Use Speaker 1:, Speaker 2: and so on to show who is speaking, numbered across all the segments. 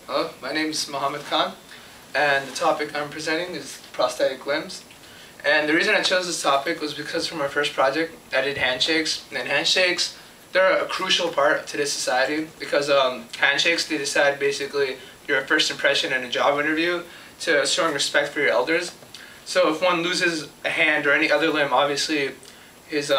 Speaker 1: Hello, my name is Mohammad, and the topic I'm presenting is prosthetic limbs. And the reason I chose this topic was because for my first project, I did handshakes. And handshakes, they're a crucial part of today's society because handshakes, they decide basically your first impression in a job interview to showing respect for your elders. So if one loses a hand or any other limb, obviously his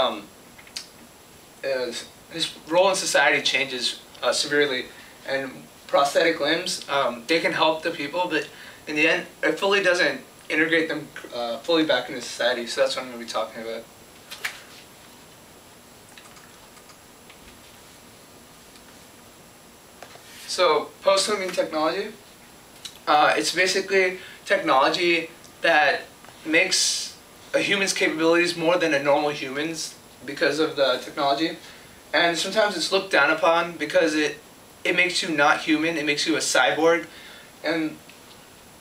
Speaker 1: role in society changes severely. And prosthetic limbs, they can help the people, but in the end, it fully doesn't integrate them fully back into society. So that's what I'm going to be talking about. So post-human technology, it's basically technology that makes a human's capabilities more than a normal human's because of the technology. And sometimes it's looked down upon because it makes you not human, it makes you a cyborg. And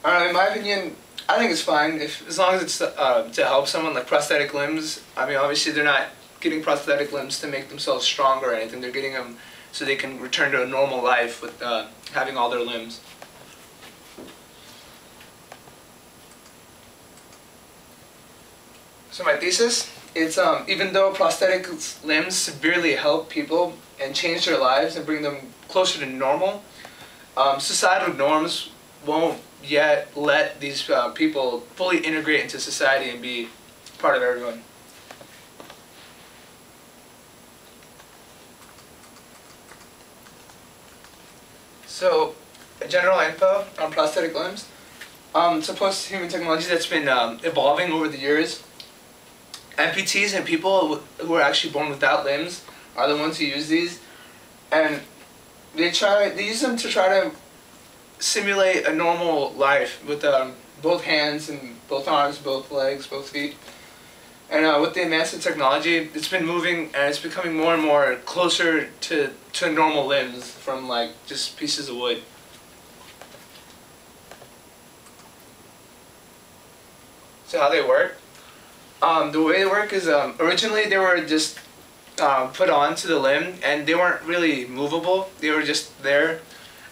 Speaker 1: in my opinion, I think it's fine as long as it's to help someone, like prosthetic limbs. I mean, obviously they're not getting prosthetic limbs to make themselves stronger or anything. They're getting them so they can return to a normal life with having all their limbs. So my thesis, it's even though prosthetic limbs severely help people and change their lives and bring them closer to normal, societal norms won't yet let these people fully integrate into society and be part of everyone. So, general info on prosthetic limbs. It's a post-human technology that's been evolving over the years. Amputees and people who are actually born without limbs are the ones who use these, and they use them to try to simulate a normal life with both hands and both arms, both legs, both feet. And with the advanced technology, it's been moving and it's becoming more and more closer to normal limbs from like just pieces of wood. So how they work? The way they work is originally they were just put onto the limb and they weren't really movable. They were just there.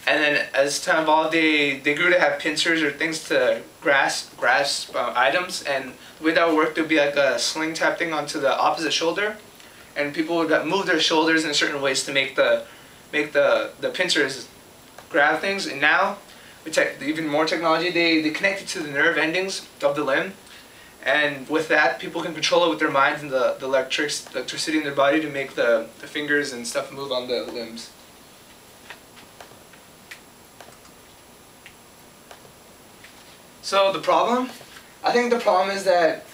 Speaker 1: And then as time evolved, they grew to have pincers or things to grasp items. And the way that would work, there would be like a sling type thing onto the opposite shoulder. And people would move their shoulders in certain ways to make the pincers grab things. And now, with even more technology, they connect it to the nerve endings of the limb. And with that, people can control it with their minds and the electricity in their body to make the fingers and stuff move on the limbs. So the problem? I think the problem is that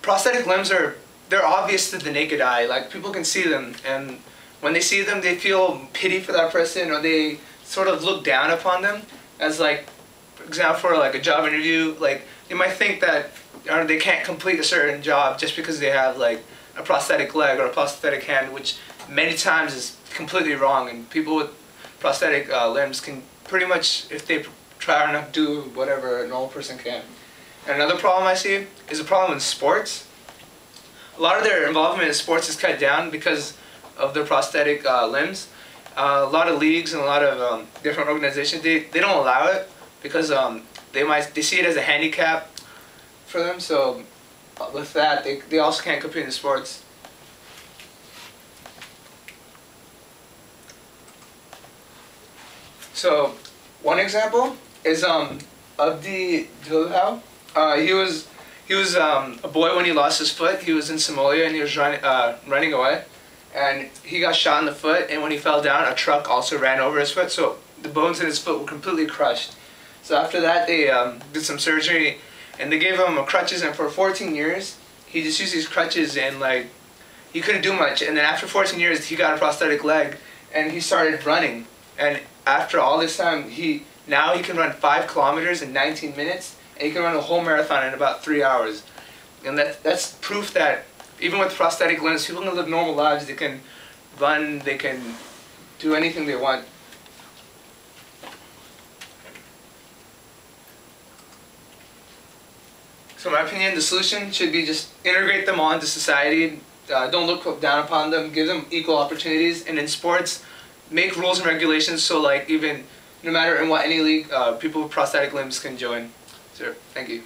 Speaker 1: prosthetic limbs they're obvious to the naked eye. Like, people can see them, and when they see them, they feel pity for that person, or they sort of look down upon them as, like, for example, for like a job interview. Like, you might think that they can't complete a certain job just because they have like a prosthetic leg or a prosthetic hand, which many times is completely wrong. And people with prosthetic limbs can pretty much, if they try hard enough, do whatever a normal person can. And another problem I see is a problem in sports. A lot of their involvement in sports is cut down because of their prosthetic limbs. A lot of leagues and a lot of different organizations, they don't allow it because they see it as a handicap for them. So with that, they also can't compete in sports. So one example is Abdi Dilhau. He was a boy when he lost his foot. He was in Somalia and he was running away, and he got shot in the foot. And when he fell down, a truck also ran over his foot, so the bones in his foot were completely crushed. So after that, they did some surgery, and they gave him crutches. And for 14 years, he just used these crutches, and like he couldn't do much. And then after 14 years, he got a prosthetic leg, and he started running. And after all this time, now he can run 5 kilometers in 19 minutes, and he can run a whole marathon in about 3 hours. And that's proof that even with prosthetic limbs, people can live normal lives. They can run, they can do anything they want. So in my opinion, the solution should be just integrate them onto society. Don't look down upon them. Give them equal opportunities. And in sports, make rules and regulations so like even no matter in what any league, people with prosthetic limbs can join. So, thank you.